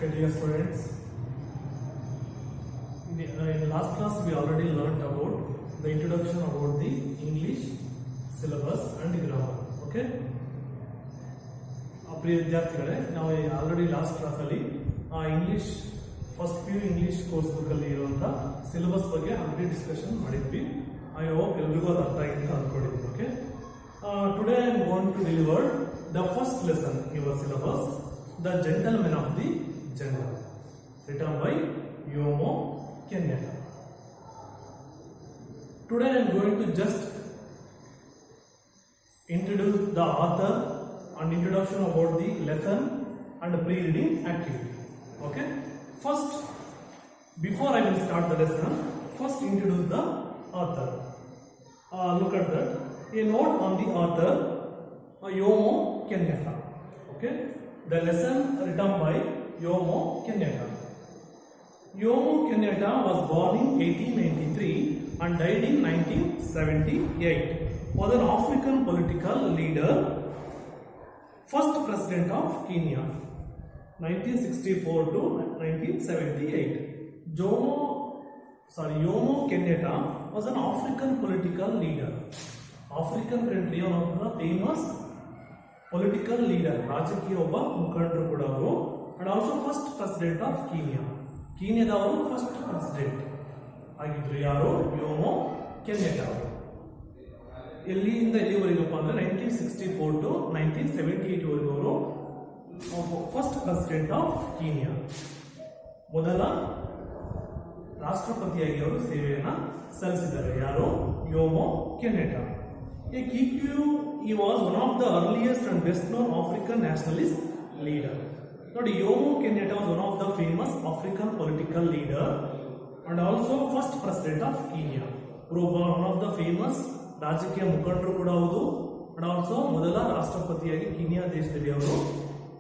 Okay, dear students, in last class we already learnt about the introduction about the English syllabus and grammar. Okay, ಪ್ರಿಯ ವಿದ್ಯಾರ್ಥಿಗಳೇ, ನಾವು already last ಕ್ಲಾಸಲ್ಲಿ English first PU English course ಬುಕ್ಕಲ್ಲಿ ಇರುವಂಥ syllabus ಬಗ್ಗೆ already discussion ಮಾಡಿದ್ವಿ. I hope ಎಲ್ರಿಗೂ ಅದು ಅರ್ಥ ಆಗಿದೆ ಅಂತ ಅಂದ್ಕೊಂಡಿದ್ದೀನಿ. Okay, today I am going to deliver the first lesson your syllabus, the gentlemen of the general, written by Jomo Kenyatta. Today I am going to just introduce the author and introduction about the lesson and pre-reading activity. Okay, first, before I will start the lesson, first introduce the author. Look at that. A note on the author, Jomo Kenyatta. Okay, the lesson written by Jomo Kenyatta. Jomo Kenyatta was born in 1893 and died in 1978. Was an African political leader, first president of Kenya, 1964 to 1978. Jomo Kenyatta was an African political leader. African country, one of the famous political leader, ರಾಜಕೀಯ ಒಬ್ಬ ಮುಖಂಡರು ಕೂಡ ಅವರು, and also first president of ಕೀನ್ಯಾದವರು first president ಆಗಿದ್ರು. ಯಾರು? ಯೋಮೋ Kenyatta ಅವರು. ಎಲ್ಲಿಂದ ಎಲ್ಲಿವರೆಗಪ್ಪ ಅಂದ್ರೆ 1964 ಟು 1978 ವರೆಗೂ ಅವರು ಫಸ್ಟ್ ಪ್ರೆಸಿಡೆಂಟ್ ಆಫ್ ಕೀನ್ಯಾ, ಮೊದಲ ರಾಷ್ಟ್ರಪತಿಯಾಗಿ ಅವರು ಸೇವೆಯನ್ನ ಸಲ್ಲಿಸಿದ್ದಾರೆ. ಯಾರು? ಯೋಮೋ Kenyatta. He was one of the earliest and best known African nationalist leader. ನೋಡಿ, Jomo Kenyatta was one of the famous African political leader and also first president of Kenya. one of the famous ರಾಜಕೀಯ ಮುಖಂಡರು ಕೂಡ ಹೌದು, and also ಮೊದಲ ರಾಷ್ಟ್ರಪತಿಯಾಗಿ Kenya ದೇಶದಲ್ಲಿ ಅವರು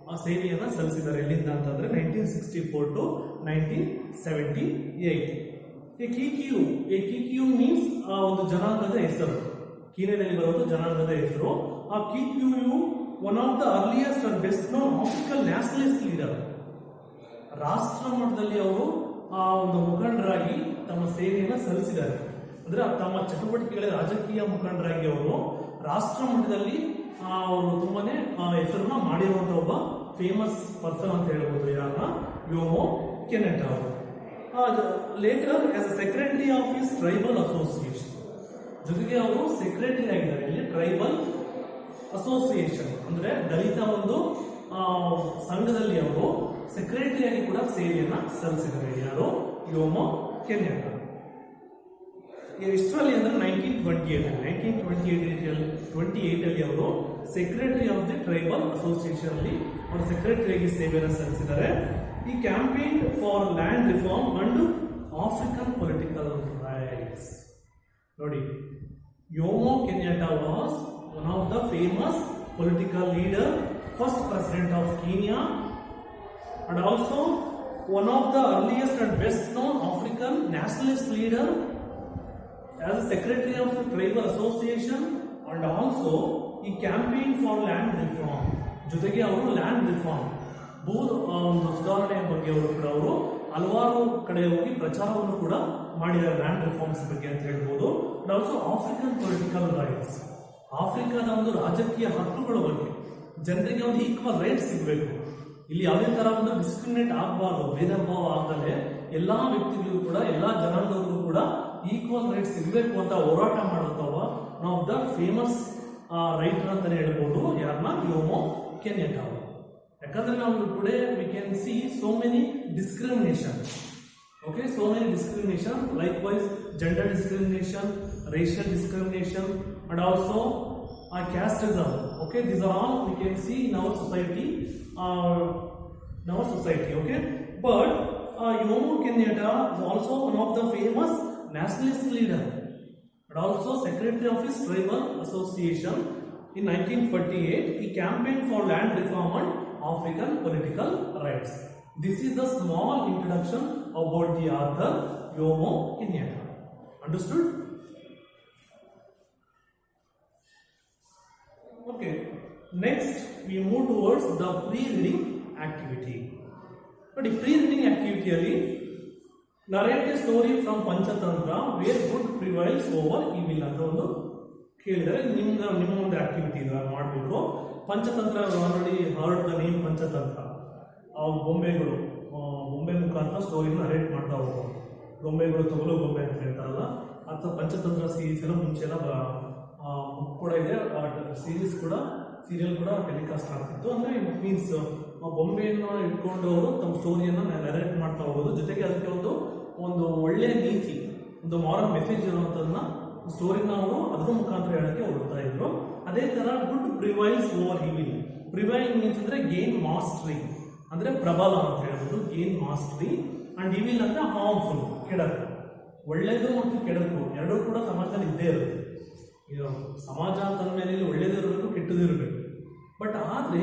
ಆ ಸೇವೆಯನ್ನ ಸಲ್ಲಿಸಿದ್ದಾರೆ. ಎಲ್ಲಿಂದ ಅಂತಂದ್ರೆ 1964 ಟು 1978. ಕಿಕ್ಯೂ ಮೀನ್ಸ್ ಒಂದು ಜನಾಂಗದ ಹೆಸರು, ಕೀನ್ಯಾದಲ್ಲಿ ಬರೋದು ಜನಾಂಗದ ಹೆಸರು. ಆ Kikuyu one of the earliest and best known African nationalist leader. ರಾಷ್ಟ್ರ ಮಟ್ಟದಲ್ಲಿ ಅವರು ಆ ಒಂದು ಮುಖಂಡರಾಗಿ ತಮ್ಮ ಸೇವೆಯನ್ನು ಸಲ್ಲಿಸಿದ್ದಾರೆ. ಅಂದ್ರೆ ತಮ್ಮ ಚಟುವಟಿಕೆಗಳ ರಾಜಕೀಯ ಮುಖಂಡರಾಗಿ ಅವರು ರಾಷ್ಟ್ರ ಮಟ್ಟದಲ್ಲಿ ಅವರು ತುಂಬಾನೇ ಹೆಸರನ್ನ ಮಾಡಿರುವಂತಹ ಒಬ್ಬ ಫೇಮಸ್ ಪರ್ಸನ್ ಅಂತ ಹೇಳ್ಬೋದು. ಯಾರನ್ನ? ಯೋಮೋ ಕೆನ್ಯಾಟ್ಟಾ ಅವರು. Later as a secretary of his tribal association, ಜೊತೆಗೆ ಅವರು ಸೆಕ್ರೆಟರಿ ಆಗಿದ್ದಾರೆ. ಇಲ್ಲಿ ಟ್ರೈಬಲ್ ಅಸೋಸಿಯೇಷನ್ ಅಂದ್ರೆ ದಲಿತ ಒಂದು ಸಂಘದಲ್ಲಿ ಅವರು ಸೆಕ್ರೆಟರಿ ಆಗಿ ಕೂಡ ಸೇವೆಯನ್ನ ಸಲ್ಲಿಸಿದ್ದಾರೆ. ಯಾರು? ಯೋಮೋ ಕೆನ್ಯಾಟ್ಟಾ. ಎಷ್ಟರಲ್ಲಿ ಅಂದ್ರೆ 1928 ಅಲ್ಲಿ ಅವರು secretary of the tribal association ಅಲ್ಲಿ ಅವರು ಸೆಕ್ರೆಟರಿ ಆಗಿ ಸೇವೆಯನ್ನು ಸಲ್ಲಿಸಿದ್ದಾರೆ. ಈ campaign for land reform and African political rights. ನೋಡಿ, Jomo Kenyatta was one of the famous political leader, first president of Kenya, and also one of the earliest and best known African nationalist leader, as a secretary of the tribal association, and also he campaigned for land reform. ಜೊತೆಗೆ ಅವರು land reform, ಭೂ ಸುಧಾರಣೆಯ ಬಗ್ಗೆ ಅವರು ಕೂಡ ಅವರು ಹಲವಾರು ಕಡೆ ಹೋಗಿ ಪ್ರಚಾರವನ್ನು ಕೂಡ ಮಾಡಿದ್ದಾರೆ, ಲ್ಯಾಂಡ್ ರಿಫಾರ್ಮ್ಸ್ ಬಗ್ಗೆ ಅಂತ ಹೇಳ್ಬೋದು. And also African political rights, ಆಫ್ರಿಕಾದ ಒಂದು ರಾಜಕೀಯ ಹಕ್ಕುಗಳ ಬಗ್ಗೆ, ಜನರಿಗೆ ಒಂದು ಈಕ್ವಲ್ ರೈಟ್ಸ್ ಸಿಗಬೇಕು, ಇಲ್ಲಿ ಯಾವುದೇ ತರ ಒಂದು ಡಿಸ್ಕ್ರಿಮಿನೇಟ್ ಆಗಬಾರ್ದು, ಭೇದ ಭಾವ ಆಗದೆ ಎಲ್ಲಾ ವ್ಯಕ್ತಿಗಳಿಗೂ ಕೂಡ ಎಲ್ಲಾ ಜನಾಂಗಗಳಿಗೂ ಕೂಡ ಈಕ್ವಲ್ ರೈಟ್ಸ್ ಸಿಗಬೇಕು ಅಂತ ಹೋರಾಟ ಮಾಡುತ್ತವ one of the famous writer ಅಂತಾನೆ ಹೇಳ್ಬೋದು. ಯಾರನ್ನ? ಯೋಮೋ ಕೆನ್ಯಾಟ್ಟಾ ಅವರು. ಯಾಕಂದ್ರೆ ನಾವು today we can see so many discrimination. Okay, so many discrimination, likewise gender discrimination, racial discrimination, and also casteism. Okay, these are all we can see in our society. Okay, but Jomo Kenyatta is also one of the famous nationalist leader and also secretary of his tribal association. In 1948, he campaigned for land reform and African political rights. This is the small introduction about the author Jomo Kenyatta. Understood? Okay. Next, we move towards the pre-reading activity. ನೋಡಿ, pre reading ಆಕ್ಟಿವಿಟಿಯಲ್ಲಿ narrate a story from Panchatantra where good prevails over evil ಅಂತ ಒಂದು ಕೇಳಿದರೆ ನಿಮ್ಮ ಒಂದು ಆಕ್ಟಿವಿಟಿ ಇದೆ ಮಾಡಬೇಕು. Panchatantra already heard the name Panchatantra. ಬೊಂಬೆಗಳು, ಬೊಂಬೆ ಮುಖಾಂತರ ಸ್ಟೋರಿನ ನರೇಟ್ ಮಾಡ್ತಾ ಹೋಗ್ಬೋದು. ಗೊಂಬೆಗಳು ತಗೊಳ್ಳೋ ಗೊಂಬೆ ಅಂತ ಹೇಳ್ತಾರಲ್ಲ, ಅಥವಾ ಪಂಚತಂತ್ರ ಸೀರೀಸ್ ಎಲ್ಲ ಮುಂಚೆ ಎಲ್ಲ ಕೂಡ ಇದೆ. ಸೀರೀಸ್ ಕೂಡ ಸೀರಿಯಲ್ ಕೂಡ ಟೆಲಿಕಾಸ್ಟ್ ಆಗ್ತಿತ್ತು. ಅಂದರೆ ಇಟ್ ಮೀನ್ಸ್ ಬೊಂಬೆಯನ್ನು ಇಟ್ಕೊಂಡು ಅವರು ತಮ್ಮ ಸ್ಟೋರಿಯನ್ನು ನರೇಟ್ ಮಾಡ್ತಾ ಹೋಗೋದು. ಜೊತೆಗೆ ಅದಕ್ಕೆ ಒಂದು ಒಳ್ಳೆಯ ನೀತಿ, ಒಂದು ಮಾರಲ್ ಮೆಸೇಜ್ ಇರುವಂಥದ್ದನ್ನ ಸ್ಟೋರಿನ ಅವರು ಅದ್ರ ಮುಖಾಂತರ ಹೇಳಕ್ಕೆ ಹೋಗ್ತಾ ಇದ್ರು. ಅದೇ ತರ good prevails over evil. Prevail means ಅಂದ್ರೆ ಗೇನ್ ಮಾಸ್ಟ್ರಿ, ಅಂದ್ರೆ ಪ್ರಬಲ ಅಂತ ಹೇಳ್ಬೋದು, ಗೇನ್ ಮಾಸ್ಟ್ರಿ. ಅಂಡ್ ಈವಿಲ್ ಅಂದ್ರೆ ಹಾರ್ಮ್ಫುಲ್, ಕೆಡಕು. ಒಳ್ಳೇದು ಮತ್ತು ಕೆಡಕು ಎರಡೂ ಕೂಡ ಸಮಾಜದಲ್ಲಿ ಇದ್ದೇ ಇರುತ್ತೆ. ಸಮಾಜ ಅಂತಂದ್ಮೇಲೆ ಒಳ್ಳೇದು ಇರಬೇಕು, ಕೆಟ್ಟದ್ದು ಇರಬೇಕು. ಬಟ್ ಆದ್ರೆ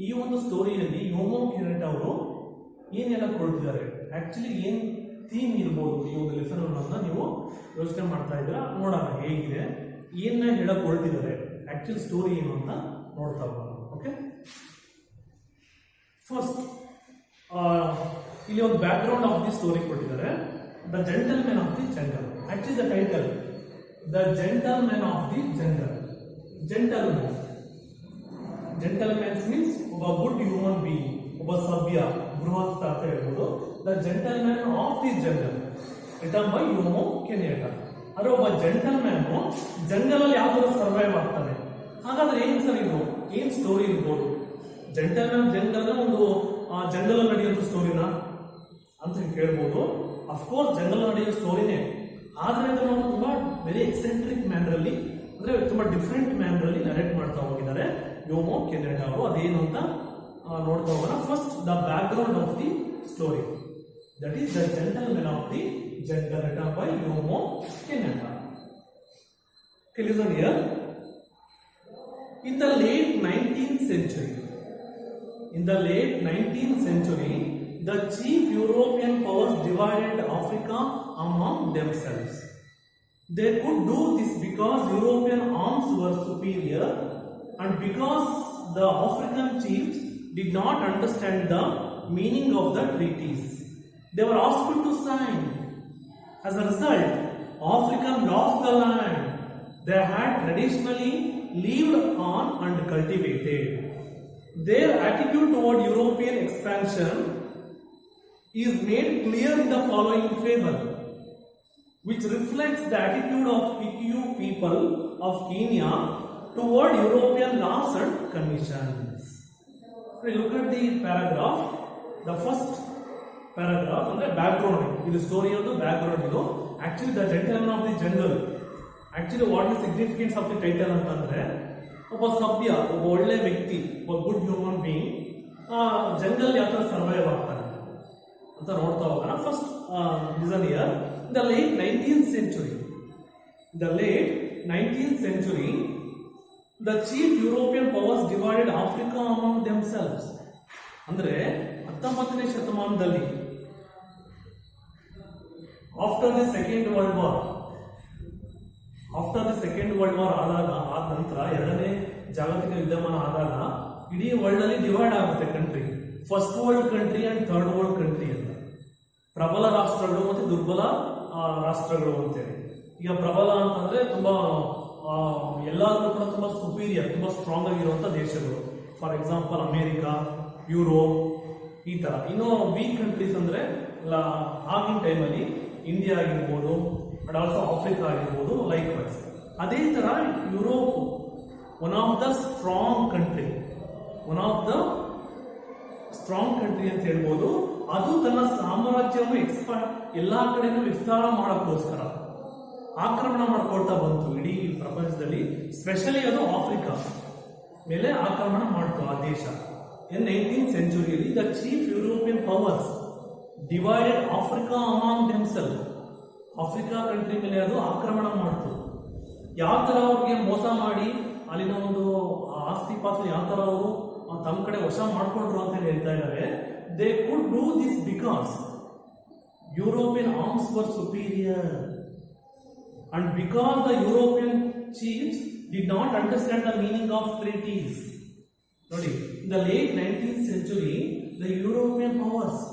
ಈ ಒಂದು ಸ್ಟೋರಿಯಲ್ಲಿ ಯೋಮೋ ಕಿರೀಟ್ ಅವರು ಏನೆಲ್ಲ ಕೊಡ್ತಿದ್ದಾರೆ, ಆಕ್ಚುಲಿ ಏನ್ ಥೀಮ್ ಇರ್ಬೋದು ಈ ಒಂದು ಲೆಸನ್ ಅಂತ ನೀವು ಯೋಚನೆ ಮಾಡ್ತಾ ಇದ್ದೀರಾ. ನೋಡೋಣ ಹೇಗಿದೆ, ಏನ ಹೇಳಕ್ ಹೊರಟಿದ್ದಾರೆ, ಆಕ್ಚುಲಿ ಸ್ಟೋರಿ ಏನು ಅಂತ ನೋಡ್ತಾ ಹೋಗೋಣ. ಓಕೆ, ಫಸ್ಟ್ ಇಲ್ಲಿ ಒಂದು background of the story ಕೊಟ್ಟಿದ್ದಾರೆ. The gentlemen of the jungle. Actually the title the gentlemen of the jungle. Gentlemens means ಒಬ್ಬ ಗುಡ್ ಹ್ಯೂಮನ್ ಬೀಯಿಂಗ್, ಒಬ್ಬ ಸಭ್ಯ, ಬೃಹತ್ ಅಂತ ಹೇಳ್ಬೋದು. The gentleman of the jungle written by Jomo Kenyatta. ಅಂದ್ರೆ ಒಬ್ಬ gentleman ಜಂಗಲಲ್ಲಿ ಯಾವ ತರ ಸರ್ವೈವ್ ಆಗ್ತಾನೆ. ಹಾಗಾದ್ರೆ ಏನ್ ಸರ್ ಇದು, ಏನ್ ಸ್ಟೋರಿ ಇರ್ಬೋದು? ಜೆಂಟಲ್ಮ್ಯಾನ್ ಜಂಗಲ್ ಒಂದು ಜಂಗಲ್ ಅಲ್ಲಿ ನಡೆಯುವಂತ ಸ್ಟೋರಿನ ಅಂತ ಕೇಳ್ಬೋದು. ಅಫ್ಕೋರ್ಸ್ ಜಂಗಲ್ ನಡೆಯೋ ಸ್ಟೋರಿನೇ, ಆದ್ರೆ ನಾವು ತುಂಬಾ ವೆರಿ ಎಕ್ಸೆಂಟ್ರಿಕ್ ಮ್ಯಾನರ್ ಅಲ್ಲಿ, ಅಂದ್ರೆ ತುಂಬಾ ಡಿಫ್ರೆಂಟ್ ಮ್ಯಾನರ್ ಅಲ್ಲಿ ನರೇಟ್ ಮಾಡ್ತಾ ಹೋಗಿದ್ದಾರೆ ಯೋಮೋ ಕೆನಿಯಟ ಅವರು. ಅದೇನು ಅಂತ ನೋಡ್ತಾ ಹೋಗೋಣ. First the background of the story, that is the gentlemen of the jungle written by Jomo Kenyatta. Listen here. In the late 19th century, the chief European powers divided Africa among themselves. They could do this because European arms were superior and because the African chiefs did not understand the meaning of the treaties they were asked to sign. As a result, Africans lost the land they had traditionally lived on and cultivated. Their attitude toward European expansion is made clear in the following fable, which reflects the attitude of Kikuyu people of Kenya toward European laws and commissions. Look at the paragraph. The first paragraph ಅಂದ್ರೆ background, ಇದು story ಒಂದು background. ಇದು actually the gentleman of the jungle. Actually what is significance of the title ಅಂತಂದ್ರೆ, ಒಬ್ಬ ಸಭ್ಯ, ಒಬ್ಬ ಒಳ್ಳೆ ವ್ಯಕ್ತಿ, ಒಬ್ಬ ಗುಡ್ ಹ್ಯೂಮನ್ ಬೀಯಿಂಗ್ ಜಂಗಲ್ ಯಾವ ತರ ಸರ್ವೈವ್ ಆಗ್ತಾನೆ ಅಂತ ನೋಡ್ತಾ ಹೋಗೋಣ. First listen here. The late 19th century, the chief European powers divided Africa among themselves. ಅಂದ್ರೆ 19ನೇ ಶತಮಾನದಲ್ಲಿ after the second world war ಆದ ನಂತರ, ಎರಡನೇ ಜಾಗತಿಕ ವಿದ್ಯಮಾನ ಆದಾಗ ಇಡೀ ವರ್ಲ್ಡ್ ಅಲ್ಲಿ ಡಿವೈಡ್ ಆಗುತ್ತೆ country. First world country and third world country ಅಂತ, ಪ್ರಬಲ ರಾಷ್ಟ್ರಗಳು ಮತ್ತೆ ದುರ್ಬಲ ರಾಷ್ಟ್ರಗಳು ಅಂತೇಳಿ. ಈಗ ಪ್ರಬಲ ಅಂತಂದ್ರೆ ತುಂಬಾ ಎಲ್ಲಾದ್ರೂ ಕೂಡ ತುಂಬಾ ಸುಪೀರಿಯರ್, ತುಂಬಾ ಸ್ಟ್ರಾಂಗ್ ಆಗಿರುವಂತ ದೇಶಗಳು. ಫಾರ್ ಎಕ್ಸಾಂಪಲ್ ಅಮೇರಿಕಾ, ಯುರೋಪ್, ಈ ತರ. ಇನ್ನು ವೀಕ್ ಕಂಟ್ರೀಸ್ ಅಂದ್ರೆ ಆಗಿನ ಟೈಮಲ್ಲಿ ಇಂಡಿಯಾ ಆಗಿರ್ಬೋದು ಅಂಡ್ ಆಲ್ಸೋ ಆಫ್ರಿಕಾ ಆಗಿರ್ಬೋದು, ಲೈಕ್ ವೈಸ್. ಅದೇ ತರ Europe one of the strong country ಅಂತ ಹೇಳ್ಬೋದು. ಅದು ತನ್ನ ಸಾಮ್ರಾಜ್ಯವನ್ನು ಎಲ್ಲಾ ಕಡೆನೂ ವಿಸ್ತಾರ ಮಾಡೋಕ್ಕೋಸ್ಕರ ಆಕ್ರಮಣ ಮಾಡ್ಕೊಳ್ತಾ ಬಂತು ಇಡೀ ಪ್ರಪಂಚದಲ್ಲಿ. ಸ್ಪೆಷಲಿ ಅದು ಆಫ್ರಿಕಾ ಮೇಲೆ ಆಕ್ರಮಣ ಮಾಡ್ತು ಆ ದೇಶ. In 19th century, the chief European powers divided Africa among themselves. Africa country ಮೇಲೆ ಅದು ಆಕ್ರಮಣ ಮಾಡ್ತು. ಯಾವ ತರ ಅವ್ರಿಗೆ ಮೋಸ ಮಾಡಿ ಅಲ್ಲಿನ ಒಂದು ಆಸ್ತಿ ಪಾಸ್ತಿ ಯಾವ ತರ ಅವರು ತಮ್ಮ ಕಡೆ ವಶ ಮಾಡ್ಕೊಂಡ್ರು ಅಂತ ಹೇಳ್ತಾ ಇದ್ದಾರೆ. They could do this because European arms var superior and because the European chiefs did not understand the meaning of treaties. ನೋಡಿ, in the late 19th century, the European powers.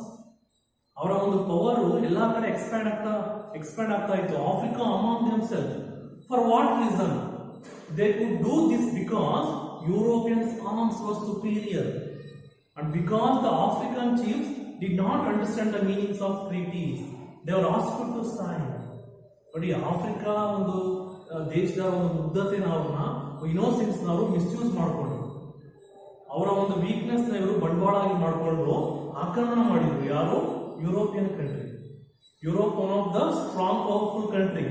ಅವರ ಒಂದು ಪವರ್ ಎಲ್ಲಾ ಕಡೆ ಎಕ್ಸ್ಪ್ಯಾಂಡ್ ಆಗ್ತಾ ಇತ್ತು. Africa among themself. For what reason? They could do this because Europeans arms var superior and because the African chiefs did not understand the meanings of treaties, they were asked to sign. ನೋಡಿ, Africa ಒಂದು ದೇಶದ ಒಂದು ಮುಗ್ಧತೆನ ಅವ್ರನ್ನ ಇನ್ನೋಸೆನ್ಸ್ನವರು misuse ಮಾಡಿಕೊಂಡು ಅವರ ಒಂದು weakness ನ ಇವರು ಬಂಡವಾಳ ಆಗಿ ಮಾಡಿಕೊಂಡು ಆಕ್ರಮಣ ಮಾಡಿದ್ರು. ಯಾರು? European country. Europe one of the strong powerful country.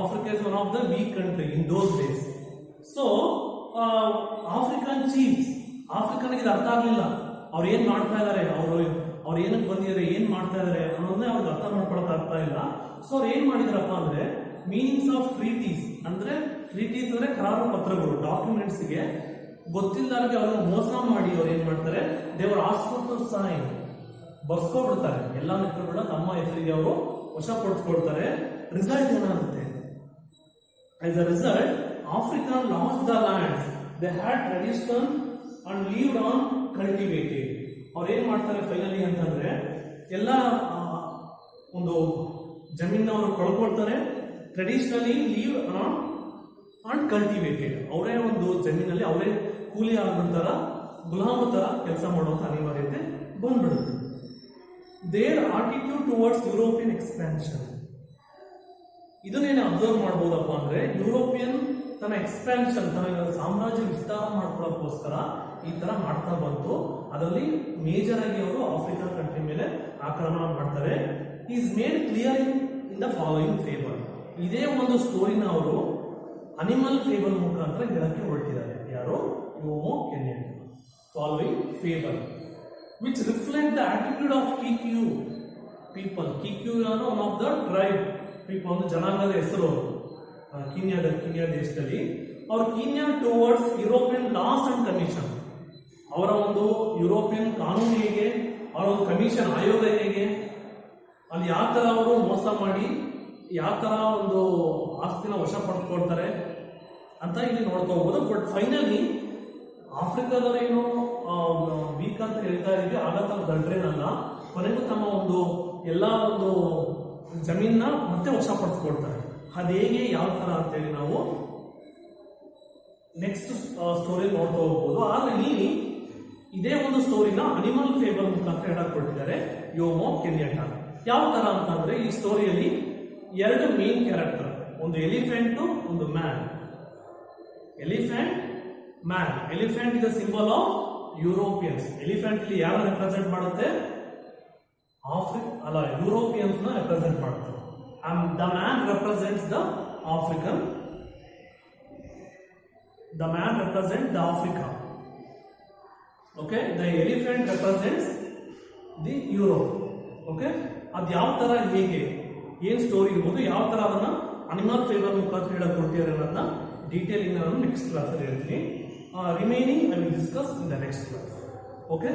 Africa is one of the weak country in those days. So African chiefs, ಆಫ್ರಿಕನ್ಗೆ ಇದು ಅರ್ಥ ಆಗ್ಲಿಲ್ಲ. ಅವ್ರು ಏನ್ ಮಾಡ್ತಾ ಇದಾರೆ, ಅವ್ರು ಏನಕ್ಕೆ ಬಂದಿದ್ದಾರೆ, ಏನ್ ಮಾಡ್ತಾ ಇದಾರೆ ಅನ್ನೋದನ್ನೇ ಅವ್ರಿಗೆ ಅರ್ಥ ಮಾಡ್ಕೊಳಕ್ ಆಗ್ತಾ ಇಲ್ಲ. ಸೊ ಅವ್ರು ಏನ್ ಮಾಡಿದ್ರಪ್ಪ ಅಂದ್ರೆ ಮೀನಿಂಗ್ಸ್ ಆಫ್ ಟ್ರೀಟೀಸ್ ಅಂದ್ರೆ ಕರಾರು ಪತ್ರಗಳು, ಡಾಕ್ಯುಮೆಂಟ್ಸ್ ಗೆ ಗೊತ್ತಿಲ್ಲದಾಗೆ ಅವ್ರನ್ನ ಮೋಸ ಮಾಡಿ ಅವ್ರು ಏನ್ ಮಾಡ್ತಾರೆ, ದೇವರ ಆಸ್ಪಟ್ಟು ಸೈನ್ ಬರ್ಸ್ಕೊಬಿಡ್ತಾರೆ. ಎಲ್ಲಾ ಮಿತ್ರಗಳನ್ನ ತಮ್ಮ ಹೆಸರಿಗೆ ಅವರು ವಶಪಡಿಸ್ಕೊಳ್ತಾರೆ. ರಿಸಲ್ಟ್ ಏನಾಗುತ್ತೆ? As a result African lost the lands they had tradition and lived on cultivated. ಅವ್ರು ಏನ್ ಮಾಡ್ತಾರೆ ಫೈನಲಿ ಅಂತಂದ್ರೆ ಎಲ್ಲ ಒಂದು ಜಮೀನ ಅವರು ಕಳ್ಕೊಳ್ತಾರೆ. Traditionally live on cultivated. ಅವರೇ ಒಂದು ಜಮೀನಲ್ಲಿ ಅವರೇ ಕೂಲಿ ಆಗ್ಬಿಡ್ತಾರ, ಗುಲಾಮ ತರ ಕೆಲಸ ಮಾಡುವಂತ ಅನಿವಾರ್ಯತೆ ಬಂದ್ಬಿಡುತ್ತೆ. Their attitude towards European expansion. ಇದನ್ನೇನು ಅಬ್ಸರ್ವ್ ಮಾಡಬಹುದಪ್ಪ ಅಂದ್ರೆ ಯುರೋಪಿಯನ್ ತನ್ನ ಎಕ್ಸ್ಪ್ಯಾನ್ಷನ್, ತನ್ನ ಸಾಮ್ರಾಜ್ಯ ವಿಸ್ತಾರ ಮಾಡ್ಕೊಳ್ಳೋಕ್ಕೋಸ್ಕರ ಈ ತರ ಮಾಡ್ತಾ ಬಂತು. ಅದರಲ್ಲಿ ಮೇಜರ್ ಆಗಿ ಅವರು ಆಫ್ರಿಕಾ ಕಂಟ್ರಿ ಮೇಲೆ ಆಕ್ರಮಣ ಮಾಡ್ತಾರೆ. Is made clear in the following fable. ಇದೇ ಒಂದು ಸ್ಟೋರಿನ ಅವರು ಅನಿಮಲ್ ಫೇಬಲ್ ಮುಖಾಂತರ ಹೇಳಕ್ಕೆ ಹೊರಟಿದ್ದಾರೆ. ಯಾರು? Jomo Kenyan. Following fable which reflect the attitude of Kikuyu people. Kikuyu ಅನ್ನೋ one of the tribe people, ಒಂದು ಜನಾಂಗದ ಹೆಸರು ಕೀನ್ಯಾ ದೇಶದಲ್ಲಿ. ಅವ್ರ Kenya towards European laws and commission. ಅವರ ಒಂದು ಯುರೋಪಿಯನ್ ಕಾನೂನು ಹೇಗೆ, ಅವರ ಒಂದು ಕಮಿಷನ್ ಆಯೋಗ ಹೇಗೆ, ಅಲ್ಲಿ ಯಾವ ತರ ಅವರು ಮೋಸ ಮಾಡಿ ಯಾವ ತರ ಒಂದು ಆಸ್ತಿನ ವಶಪಡಿಸ್ಕೊಳ್ತಾರೆ ಅಂತ ಇಲ್ಲಿ ನೋಡ್ತಾ ಹೋಗ್ಬೋದು. ಬಟ್ ಫೈನಲಿ ಆಫ್ರಿಕಾದವರೇನು ವೀಕ್ ಅಂತ ಹೇಳ್ತಾ ಇದೀವಿ, ಆಗ ತಮ್ಮ ಗಂಟ್ರೇನಲ್ಲ, ಕೊನೆಗೂ ತಮ್ಮ ಒಂದು ಎಲ್ಲ ಒಂದು ಜಮೀನ ಮತ್ತೆ ವಶಪಡಿಸ್ಕೊಳ್ತಾರೆ. ಅದು ಹೇಗೆ, ಯಾವ ತರ ಅಂತೇಳಿ ನಾವು ನೆಕ್ಸ್ಟ್ ಸ್ಟೋರಿ ನೋಡ್ತಾ ಹೋಗ್ಬೋದು. ಆದ್ರೆ ಇಲ್ಲಿ ಇದೇ ಒಂದು ಸ್ಟೋರಿನ ಅನಿಮಲ್ ಫೇಬಲ್ ಮುಖಾಂತರ ಹೇಳಕ್ ಕೊಟ್ಟಿದ್ದಾರೆ ಯೋಮೋ ಕೆನ್ಯಟ. ಯಾವ ತರ ಅಂತಂದ್ರೆ ಈ ಸ್ಟೋರಿಯಲ್ಲಿ ಎರಡು ಮೇನ್ ಕ್ಯಾರೆಕ್ಟರ್, ಒಂದು ಎಲಿಫೆಂಟ್, ಒಂದು man. Elephant, man. Elephant is the symbol of Europeans. Elephant ಇಲ್ಲಿ ಯಾರು ರೆಪ್ರೆಸೆಂಟ್ ಮಾಡುತ್ತೆ? ಯುರೋಪಿಯನ್ಸ್ ನ ರೆಪ್ರೆಸೆಂಟ್ ಮಾಡುತ್ತೆ. And the man represents the African. The man represents the Africa. Okay, the elephant represents the Europe. Okay, ಅದು ಯಾವ ತರ, ಹೇಗೆ, ಏನ್ ಸ್ಟೋರಿ ಇರ್ಬೋದು, ಯಾವ ತರ ಅದನ್ನ ಅನಿಮಲ್ ಫೇಬಲ್ ಮುಖಾಂತರ ಹೇಳಕ್ ಕೊಡ್ತೀರ ಅನ್ನೋದನ್ನ ಡೀಟೇಲಿಂಗ್ ನಾನು ನೆಕ್ಸ್ಟ್ ಕ್ಲಾಸ್ ಅಲ್ಲಿ ಹೇಳ್ತೀನಿ. Remaining I will discuss in the next class. Okay,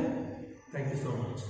thank you so much.